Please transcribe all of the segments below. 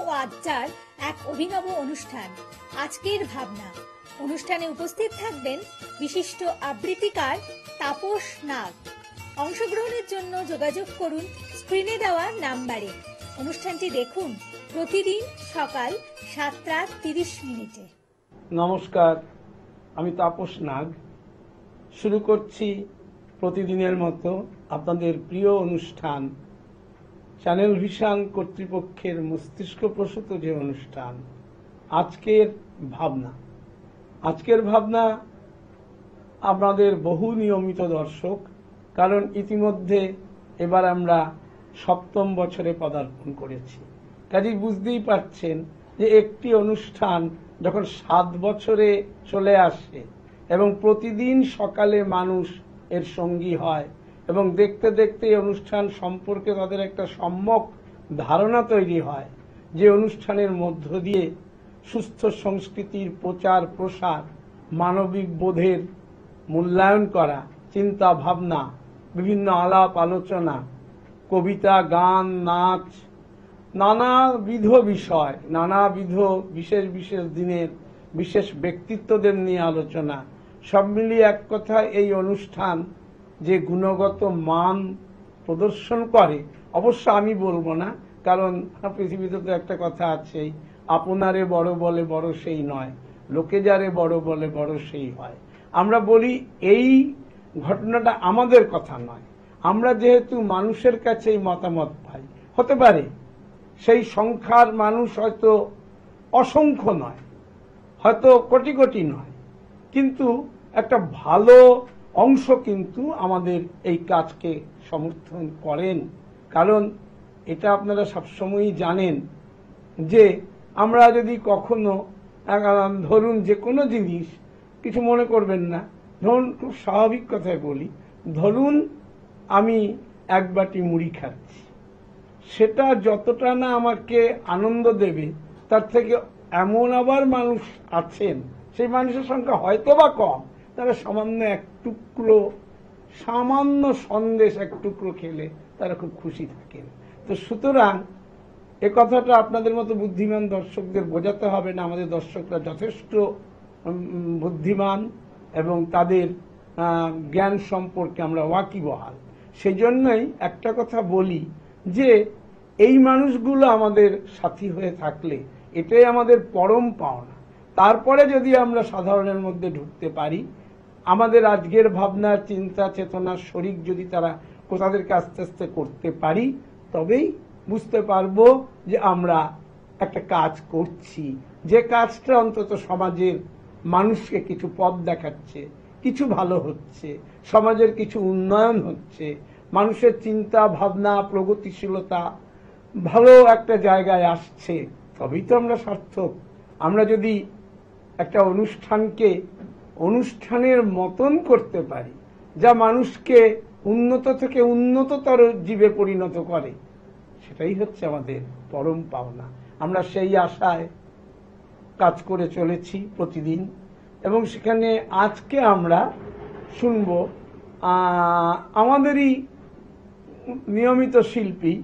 ও আড্ডার এক অভিনব অনুষ্ঠান আজকের ভাবনা। অনুষ্ঠানে উপস্থিত থাকবেন বিশিষ্ট আবৃত্তিকার তাপস নাগ। অংশগ্রহণের জন্য যোগাযোগ করুন স্ক্রিনে দেওয়া নাম্বারে। অনুষ্ঠানটি দেখুন প্রতিদিন সকাল 7:30। নমস্কার, আমি তাপস নাগ। শুরু করছি প্রতিদিনের মতো আপনাদের প্রিয় অনুষ্ঠান চ্যানেল ভিশন কর্তৃপক্ষের মস্তিষ্ক প্রসূত যে অনুষ্ঠান আজকের ভাবনা। আজকের ভাবনা আপনাদের বহু নিয়মিত দর্শক, কারণ ইতিমধ্যে এবার আমরা 7ম বছরে পদার্পণ করেছি। কাজেই বুঝতেই পারছেন যে একটি অনুষ্ঠান যখন 7 বছরে চলে আসে এবং প্রতিদিন সকালে মানুষ এর সঙ্গী হয় এবং দেখতে দেখতে এই অনুষ্ঠান সম্পর্কে তাদের একটা সম্যক ধারণা তৈরি হয়, যে অনুষ্ঠানের মধ্য দিয়ে সুস্থ সংস্কৃতির প্রচার প্রসার, মানবিক বোধের মূল্যায়ন করা, চিন্তা ভাবনা, বিভিন্ন আলাপ আলোচনা, কবিতা, গান, নাচ, নানাবিধ বিষয়, নানাবিধ বিশেষ বিশেষ দিনের বিশেষ ব্যক্তিত্বদের নিয়ে আলোচনা, সব মিলিয়ে এক কথায় এই অনুষ্ঠান যে গুণগত মান প্রদর্শন করে, অবশ্য আমি বলবো না, কারণ পৃথিবীতে তো একটা কথা আছেই, আপনারে বড় বলে বড় সেই নয়, লোকে যারে বড় বলে বড় সেই হয়। আমরা বলি এই ঘটনাটা আমাদের কথা নয়, আমরা যেহেতু মানুষের কাছে এই মতামত পাই, হতে পারে সেই সংখ্যার মানুষ হয়তো অসংখ্য নয়, হয়তো কোটি কোটি নয়, কিন্তু একটা ভালো অংশ কিন্তু আমাদের এই কাজকে সমর্থন করেন। কারণ এটা আপনারা সবসময়ই জানেন যে আমরা যদি কখনো ধরুন যে কোনো জিনিস, কিছু মনে করবেন না, ধরুন খুব স্বাভাবিক কথায় বলি, ধরুন আমি এক বাটি মুড়ি খাচ্ছি, সেটা যতটা না আমাকে আনন্দ দেবে, তার থেকে এমন আবার মানুষ আছেন, সেই মানুষের সংখ্যা হয়তো বা কম, তারা সামান্য এক টুকরো, সামান্য সন্দেশ এক টুকরো খেলে তারা খুব খুশি থাকেন। তো সুতরাং এ কথাটা আপনাদের মতো বুদ্ধিমান দর্শকদের বোঝাতে হবে না। আমাদের দর্শকরা যথেষ্ট বুদ্ধিমান এবং তাদের জ্ঞান সম্পর্কে আমরা ওয়াকিবহাল। সেই জন্যই একটা কথা বলি যে এই মানুষগুলো আমাদের সাথী হয়ে থাকলে এটাই আমাদের পরম পাওনা। তারপরে যদি আমরা সাধারণের মধ্যে ঢুকতে পারি, আমাদের আজকের ভাবনার, চিন্তা, চেতনার শরিক যদি তারা তাদেরকে আস্তে আস্তে করতে পারি, তবেই বুঝতে পারবো যে আমরা একটা কাজ করছি, যে কাজটা অন্তত সমাজের মানুষকে কিছু পথ দেখাচ্ছে, কিছু ভালো হচ্ছে, সমাজের কিছু উন্নয়ন হচ্ছে, মানুষের চিন্তা ভাবনা, প্রগতিশীলতা ভালো একটা জায়গায় আসছে, তবেই তো আমরা সার্থক। আমরা যদি একটা অনুষ্ঠানকে অনুষ্ঠানের মতন করতে পারি, যা মানুষকে উন্নত থেকে উন্নততর জীবে পরিণত করে, সেটাই হচ্ছে আমাদের পরম পাওনা। আমরা সেই আশায় কাজ করে চলেছি প্রতিদিন, এবং সেখানে আজকে আমরা শুনব আমাদেরই নিয়মিত শিল্পী,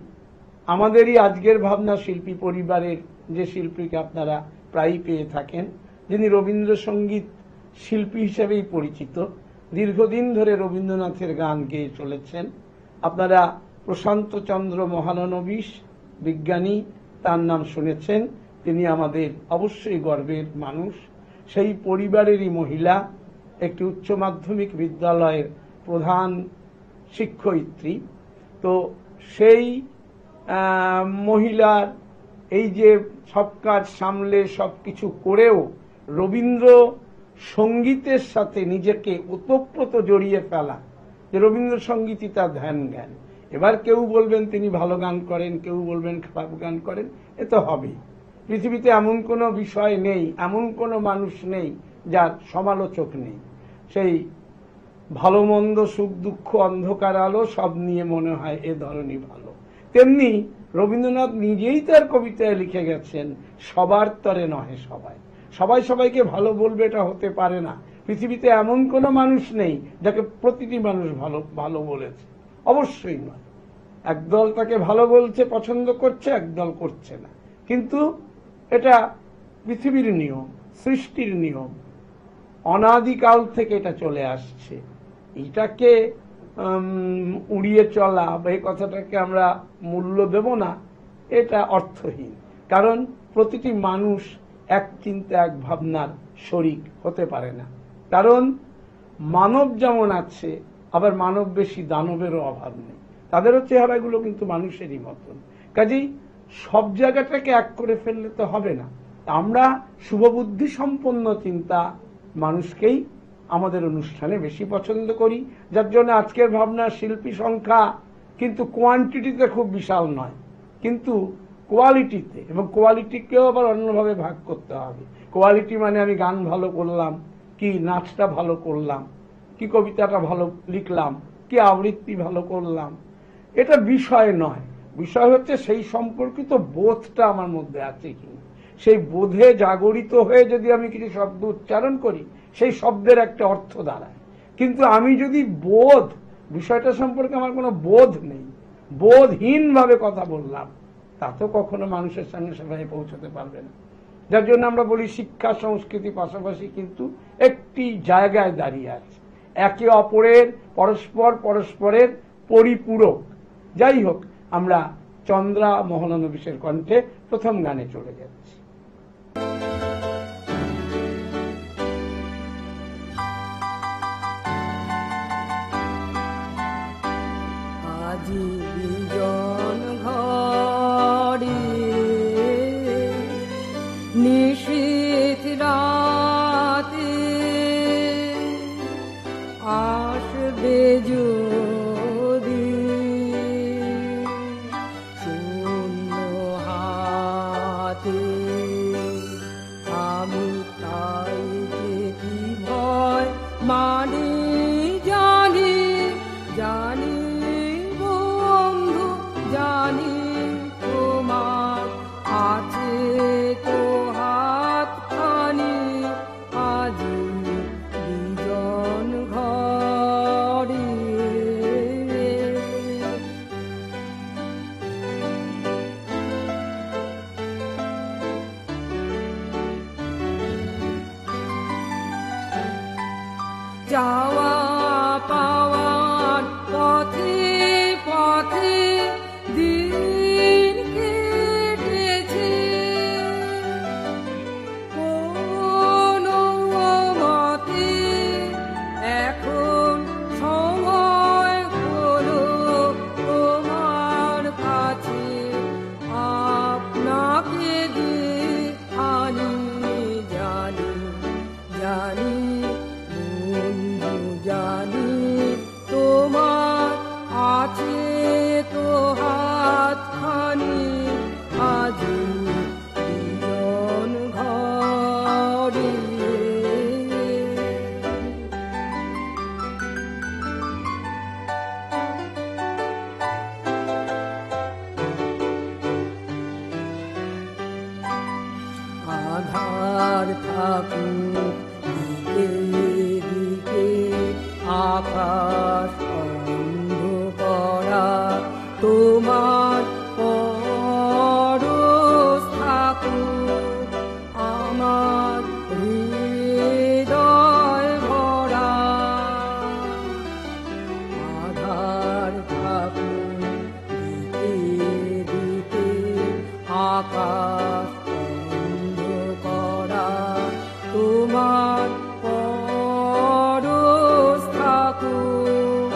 আমাদেরই আজকের ভাবনা শিল্পী পরিবারের যে শিল্পীকে আপনারা প্রায়ই পেয়ে থাকেন, যিনি রবীন্দ্রসঙ্গীত শিল্পী হিসেবেই পরিচিত, দীর্ঘদিন ধরে রবীন্দ্রনাথের গান গেয়ে চলেছেন। আপনারা প্রশান্ত চন্দ্র মহানবীশ বিজ্ঞানী, তার নাম শুনেছেন। তিনি আমাদের অবশ্যই গর্বের মানুষ। সেই পরিবারেরই মহিলা, একটি উচ্চ মাধ্যমিক বিদ্যালয়ের প্রধান শিক্ষয়িত্রী। তো সেই মহিলার এই যে সব কাজ সামলে সবকিছু করেও রবীন্দ্র সঙ্গীতের সাথে নিজেকে ওতপ্রোত জড়িয়ে ফেলা, যে রবীন্দ্রসঙ্গীতই তার ধ্যান জ্ঞান। এবার কেউ বলবেন তিনি ভালো গান করেন, কেউ বলবেন খারাপ গান করেন, এ তো হবেই। পৃথিবীতে এমন কোনো বিষয় নেই, এমন কোনো মানুষ নেই যার সমালোচক নেই। সেই ভালো মন্দ, সুখ দুঃখ, অন্ধকার আলো সব নিয়ে মনে হয় এ ধরনই ভালো। তেমনি রবীন্দ্রনাথ নিজেই তার কবিতায় লিখে গেছেন, সবার তরে নহে সবাই, সবাই সবাইকে ভালো বলবে এটা হতে পারে না। পৃথিবীতে এমন কোনো মানুষ নেই যাকে প্রতিটি মানুষ ভালো ভালো বলেছে, অবশ্যই নয়। একদল তাকে ভালো বলছে, পছন্দ করছে, একদল করছে না। কিন্তু এটা পৃথিবীর নিয়ম, সৃষ্টির নিয়ম, অনাদিকাল থেকে এটা চলে আসছে। এটাকে উড়িয়ে চলা বা এই কথাটাকে আমরা মূল্য দেব না, এটা অর্থহীন। কারণ প্রতিটি মানুষ এক চিন্তা এক ভাবনার শরিক হতে পারে না। কারণ মানব যেমন আছে, আবার মানব বেশি দানবেরও অভাব নেই। তাদেরও চেহারাগুলো কিন্তু মানুষেরই মতন। কাজেই সব জায়গাটাকে এক করে ফেললে তো হবে না। আমরা শুভবুদ্ধি সম্পন্ন চিন্তা মানুষকেই আমাদের অনুষ্ঠানে বেশি পছন্দ করি, যার জন্য আজকের ভাবনা শিল্পী সংখ্যা কিন্তু কোয়ান্টিটিতে খুব বিশাল নয়, কিন্তু কোয়ালিটিতে, এবং কোয়ালিটিকেও আবার অন্যভাবে ভাগ করতে হবে। কোয়ালিটি মানে আমি গান ভালো করলাম, কি নাচটা ভালো করলাম, কি কবিতাটা ভালো লিখলাম, কি আবৃত্তি ভালো করলাম, এটা বিষয় নয়। বিষয় হচ্ছে সেই সম্পর্কিত বোধটা আমার মধ্যে আছে কিনা। সেই বোধে জাগরিত হয়ে যদি আমি কিছু শব্দ উচ্চারণ করি, সেই শব্দের একটা অর্থ দাঁড়ায়। কিন্তু আমি যদি বিষয়টা সম্পর্কে আমার কোনো বোধ নেই, বোধহীন ভাবে কথা বললাম, তা তো কখনো মানুষের সঙ্গে সেভাবে পৌঁছতে পারবে না। যার জন্য আমরা বলি শিক্ষা সংস্কৃতি পাশাপাশি কিন্তু একটি জায়গায় দাঁড়িয়ে আছে, একে অপরের পরস্পরের পরিপূরক। যাই হোক, আমরা চন্দ্রা মোহনানবিশের কণ্ঠে প্রথম গানে চলে যাচ্ছি। আজি বিজন ঘরে নিশীথ রাতে আসবে যদি শূন্য হাতে, আমি তাই কি ভয় মানে জানি, জানি বন্ধু জানি তোমার আছে তো হাতখানি, আজি বিজন ঘরে। যাওয়া পাওয়ার পথে পথে দিন কেটেছে, কোনো মতে এখন সময় হলো তোমার কাছে আপনাকে দিয়ে আনি, জানি জানি বন্ধু জানি তোমার আছে তো হাতখানি, আজি বিজন ঘরে। আধার থাকুক দিকে দিকে, আকাশ অন্ধকারা তোমার পরশ থাকুক, আমার হৃদয় ভরা। আধার থাকুক দিকে দিকে, আকাশ অন্ধকারা তোমার পরশ থাকুক,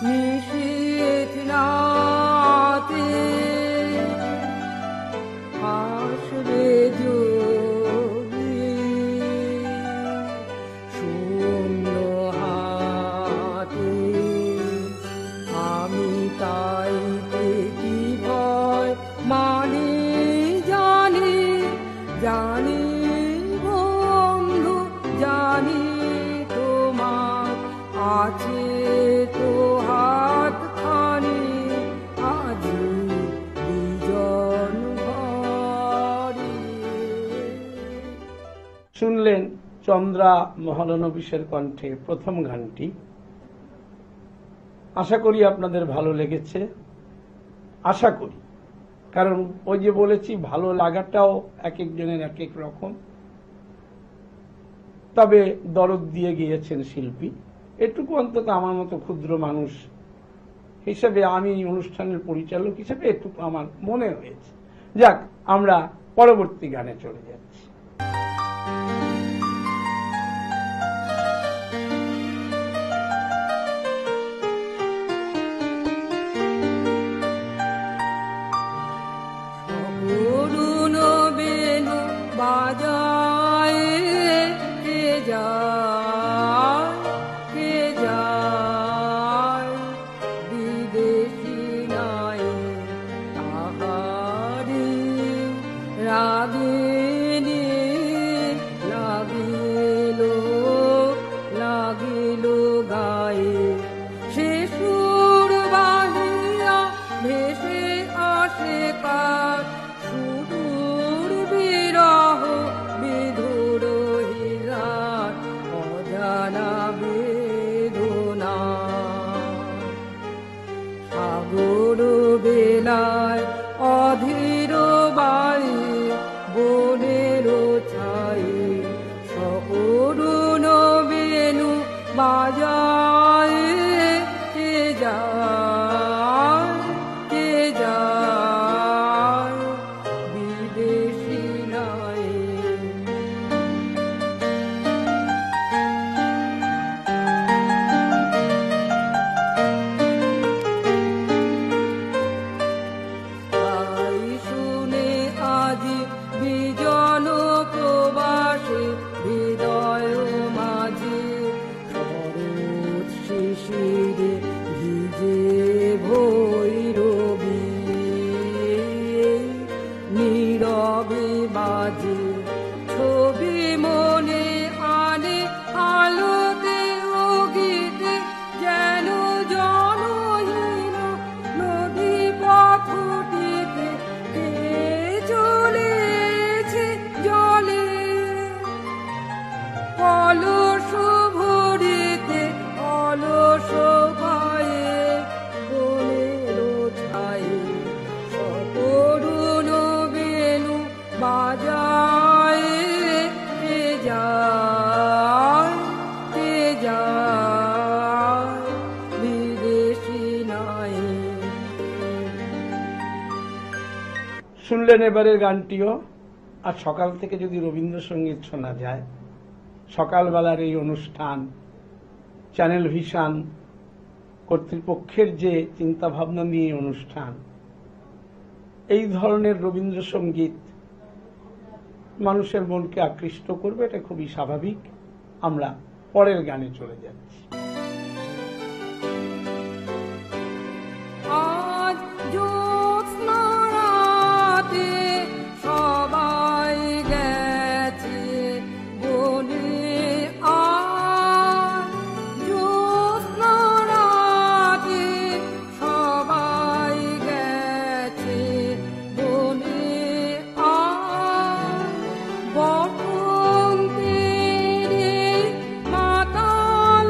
নিশীথ রাতে আসবে যোগী শূন্য হাতে। আমি তাইতে কি ভয় মানে জানি, জানি বন্ধু জানি তোমার আছে তো হাতখানি আজি বিজন ঘরে। শুনলেন চন্দ্রা মহলানবিশের কণ্ঠে প্রথম গানটি। আশা করি আপনাদের ভালো লেগেছে, আশা করি, কারণ ওই যে বলেছি ভালো লাগাটাও এক একজনের এক এক রকম। তবে দরদ দিয়ে গিয়েছেন শিল্পী, এটুকু অন্তত আমার মতো ক্ষুদ্র মানুষ হিসেবে, আমি অনুষ্ঠানের পরিচালক হিসেবে এটুকু আমার মনে হয়েছে। যাক, আমরা পরবর্তী গানে চলে যাচ্ছি। অরুণ বেণু বাজায় কে যায়, কে যায় বিদেশি নাই তাহারি রাগিনী লাগিল লাগিল গায়ে। সে সুর বাহিয়া ভেসে আসে কার সুদূর বিরহ বিধুর হীরার অজানা বেদনা। সাগর বেলায় অধীর বায়ু বনের ছাই সরুণ বেণু বাজায় কে যায়, কে যায় বিদেশি নাই। তাই শুনে আজি বিজন প্রবাসে হৃদয় মাঝে শরৎ শিশিরে ভিজে ভৈরবী নীরবে বাজে ছবি মনে আনে আলোতে ও গীতে যেন জনহীন নদী পথটিকে কে চলেছে জলে। অলস ভরিতে অলস পায়ে বনের ছায়ে সকরুণ বেণু বাজায় কে যায়, কে যায় বিদেশি নাই। শুনলেন এবারের গানটিও। আর সকাল থেকে যদি রবীন্দ্রসঙ্গীত শোনা যায়, সকালবেলার এই অনুষ্ঠান চ্যানেল ভিশন কর্তৃপক্ষের যে চিন্তা ভাবনা নিয়ে অনুষ্ঠান, এই ধরনের রবীন্দ্রসঙ্গীত মানুষের মনকে আকৃষ্ট করবে, এটা খুবই স্বাভাবিক। আমরা পরের গানে চলে যাচ্ছি। আজ জ্যোৎস্না রাতে সবাই গেছে বনে। আজ জ্যোৎস্না রাতে সবাই গেছে বনে। আজ বসন্তের মাতাল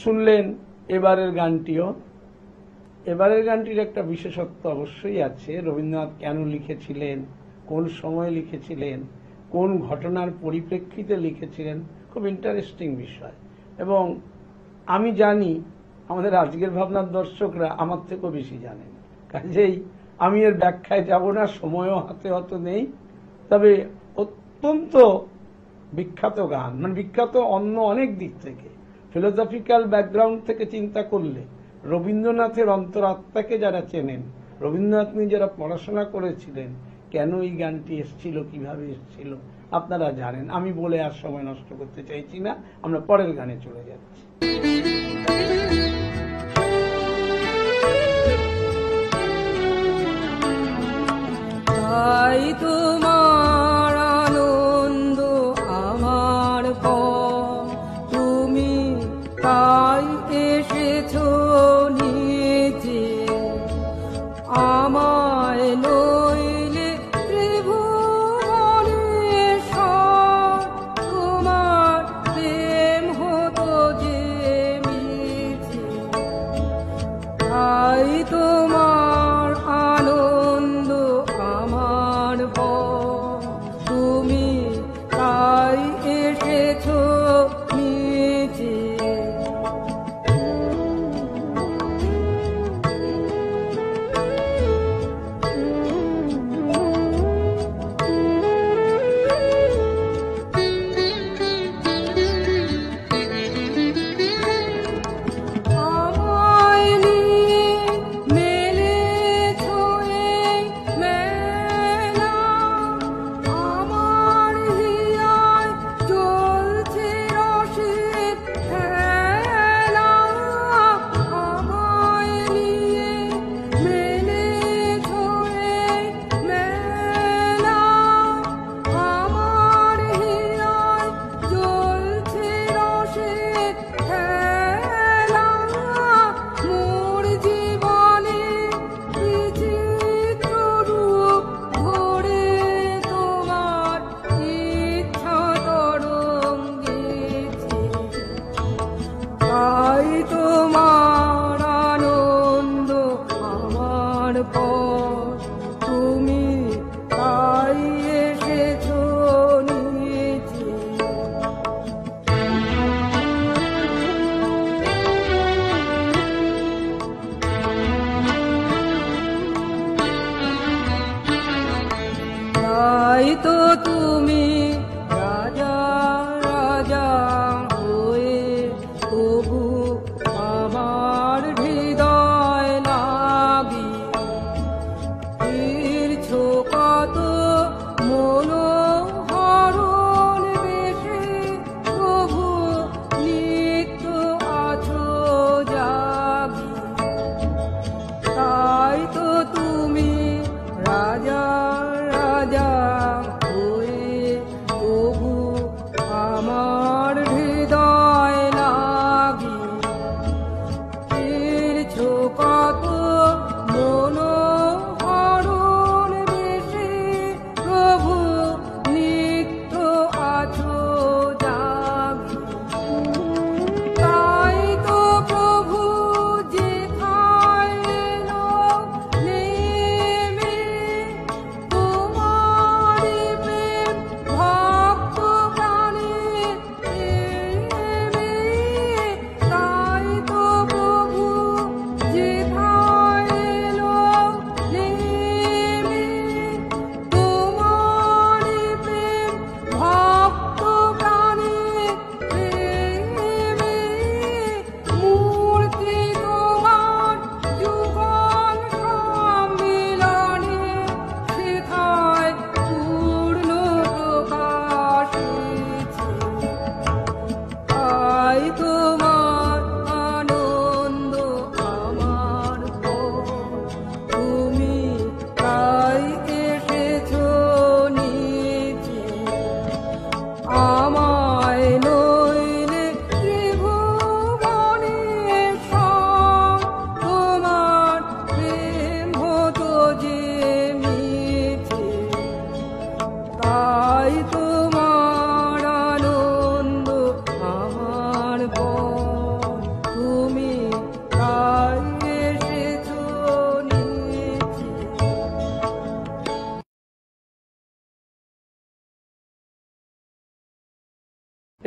শুনলেন এবারের গানটিও। এবারের গানটির একটা বিশেষত্ব অবশ্যই আছে। রবীন্দ্রনাথ কেন লিখেছিলেন, কোন সময় লিখেছিলেন, কোন ঘটনার পরিপ্রেক্ষিতে লিখেছিলেন, খুব ইন্টারেস্টিং বিষয়। এবং আমি জানি আমাদের আজকের ভাবনার দর্শকরা আমার থেকেও বেশি জানেন, কাজেই আমি এর ব্যাখ্যায় যাব না, সময়ও হাতে অত নেই। তবে অত্যন্ত বিখ্যাত গান, মানে বিখ্যাত অন্য অনেক দিক থেকে, ফিলোসফিক্যাল ব্যাকগ্রাউন্ড থেকে চিন্তা করলে রবীন্দ্রনাথের অন্তরাত্মাকে যারা চেনেন, রবীন্দ্রনাথ নিয়ে যারা পড়াশোনা করেছিলেন, কেন এই গানটি এসেছিল, কিভাবে এসেছিল আপনারা জানেন। আমি বলে আর সময় নষ্ট করতে চাইছি না, আমরা পরের গানে চলে যাচ্ছি। তাই তোমার আনন্দ আমার পর, তুমি তাই এসেছো নিতে আমায়, নইলে ত্রিভুবনেশ্বর তোমার প্রেম হতো যে মিছে। তাই তোমার আনন্দ আমার পর।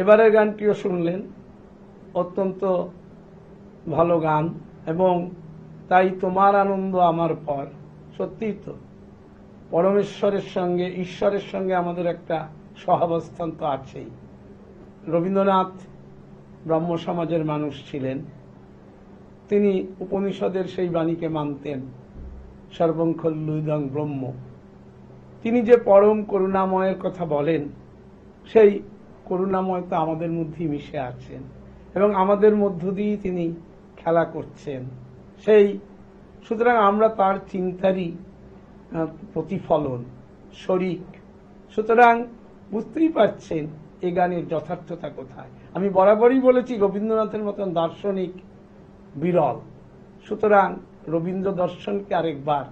এবারের গানটিও শুনলেন, অত্যন্ত ভালো গান, এবং তাই তোমার আনন্দ আমার পর। সত্যিই তো পরমেশ্বরের সঙ্গে, ঈশ্বরের সঙ্গে আমাদের একটা সহাবস্থান তো আছেই। রবীন্দ্রনাথ ব্রাহ্ম সমাজের মানুষ ছিলেন, তিনি উপনিষদের সেই বাণীকে মানতেন, সর্বং খলু ইদং ব্রহ্ম। তিনি যে পরম করুণাময়ের কথা বলেন, সেই করুণাময় তো আমাদের মধ্যেই মিশে আছেন এবং আমাদের মধ্য দিয়ে তিনি খেলা করছেন। সুতরাং আমরা তার চিন্তারই প্রতিফলন, শরিক। সুতরাং বুঝতেই পারছেন এ গানের যথার্থতা কোথায়। আমি বরাবরই বলেছি রবীন্দ্রনাথের মতন দার্শনিক বিরল। সুতরাং রবীন্দ্র দর্শনকে আরেকবার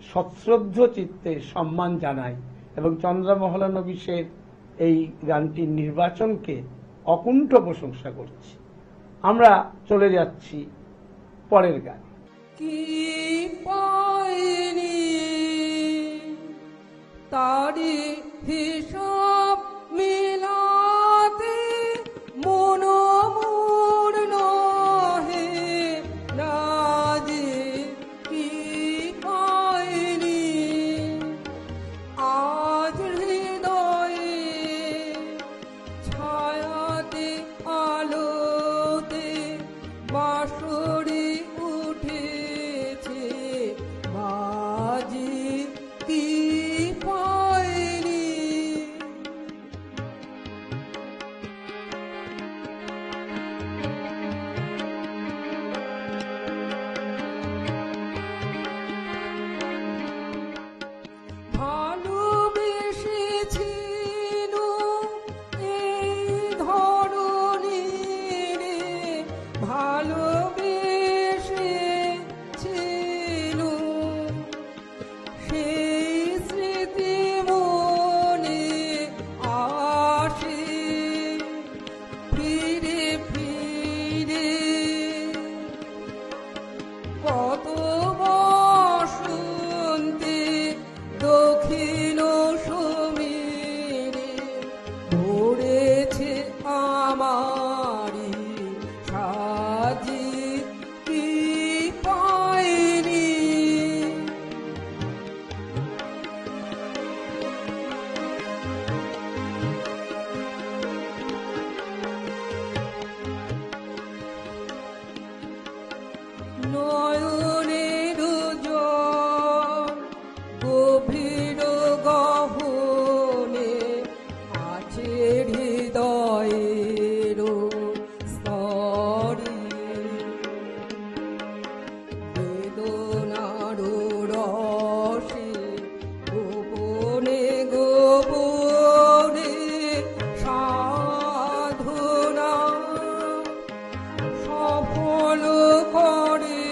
সশ্রদ্ধ চিত্তে সম্মান জানাই এবং চন্দ্রমহলানবিশের এই গানটির নির্বাচনকে অকুণ্ঠ প্রশংসা করছি। আমরা চলে যাচ্ছি পরের গান। কি পাইনি তারি হিসাব মিলাতে মন মোর নহে রাজে। কি পাইনি আজ হৃদয়ে ছায়াতে আলোতে বাঁশরি উঠেছে বাজি। কি পাইনি ভালোবেসেছিল এই ধরনী রে, ভালোবেসেছিল সেই স্মৃতি মনে আসে ফিরে ফিরে। কত বসন্তে দক্ষিণ সমীরে ঘুরেছে আমারি সাজি। কি পাইনি নয়নের জল গভীর গহনে আছে হৃদয়ের স্তরে। বেদনার রসে গোপনে গোপনে সাধনা সফল করে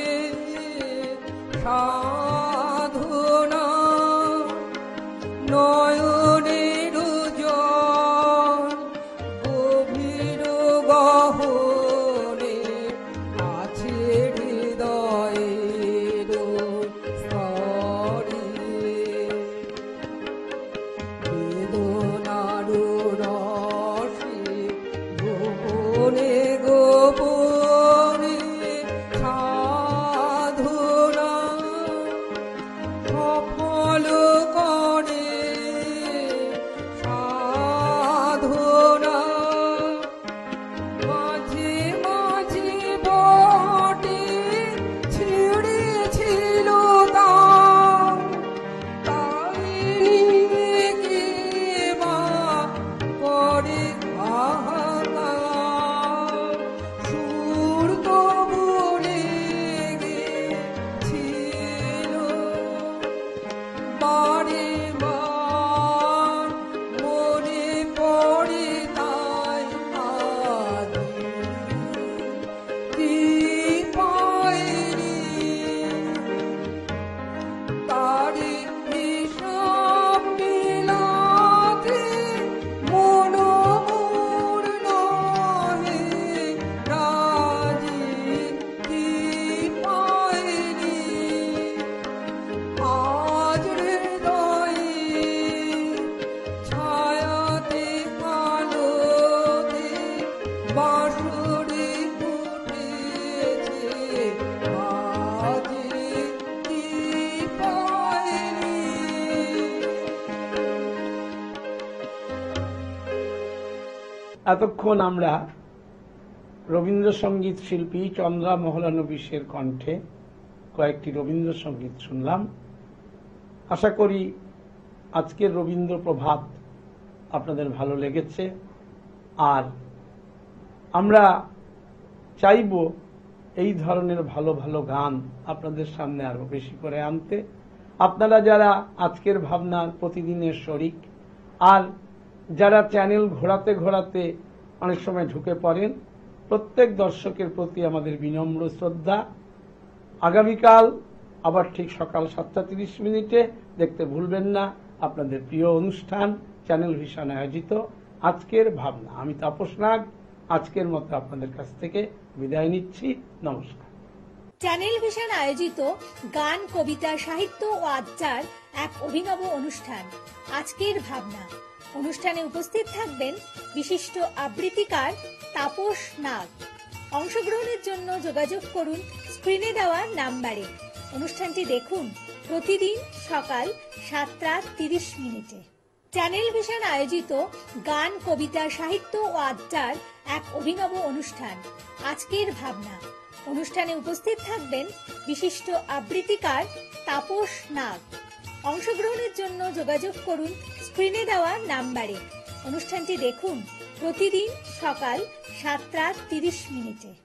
এতক্ষণ আমরা রবীন্দ্রসঙ্গীত শিল্পী চন্দ্রা মহলানবিশের কণ্ঠে কয়েকটি রবীন্দ্রসঙ্গীত শুনলাম। আশা করি আজকের রবীন্দ্র প্রভাত আপনাদের ভালো লেগেছে। আর আমরা চাইব এই ধরনের ভালো ভালো গান আপনাদের সামনে আরো বেশি করে আনতে। আপনারা যারা আজকের ভাবনার প্রতিদিনের শরিক আর যারা চ্যানেল ঘোরাতে ঘোরাতে অনেক সময় ঢুকে পড়েন, প্রত্যেক দর্শকের প্রতি আমাদের বিনম্র শ্রদ্ধা। আগামীকাল আবার ঠিক সকাল 7:30 দেখতে ভুলবেন না আপনাদের প্রিয় অনুষ্ঠান চ্যানেল ভিশন আয়োজিত আজকের ভাবনা। আমি তাপস নাগ আজকের মতো আপনাদের কাছ থেকে বিদায় নিচ্ছি। নমস্কার। চ্যানেল ভিশন আয়োজিত গান, কবিতা, সাহিত্য ও আড্ডার এক অভিনব অনুষ্ঠান আজকের ভাবনা। অনুষ্ঠানে উপস্থিত থাকবেন বিশিষ্ট আবৃত্তিকার তাপস নাগ। অংশগ্রহণের জন্য যোগাযোগ করুন স্ক্রিনে দেওয়া নাম্বারে। অনুষ্ঠানটি দেখুন প্রতিদিন সকাল 7:30। চ্যানেল ভিশন আয়োজিত গান, কবিতা, সাহিত্য ও আড্ডার এক অভিনব অনুষ্ঠান আজকের ভাবনা। অনুষ্ঠানে উপস্থিত থাকবেন বিশিষ্ট আবৃত্তিকার তাপস নাগ। অংশগ্রহণের জন্য যোগাযোগ করুন স্ক্রিনে দেওয়া নাম্বারে। অনুষ্ঠানটি দেখুন প্রতিদিন সকাল 7:30।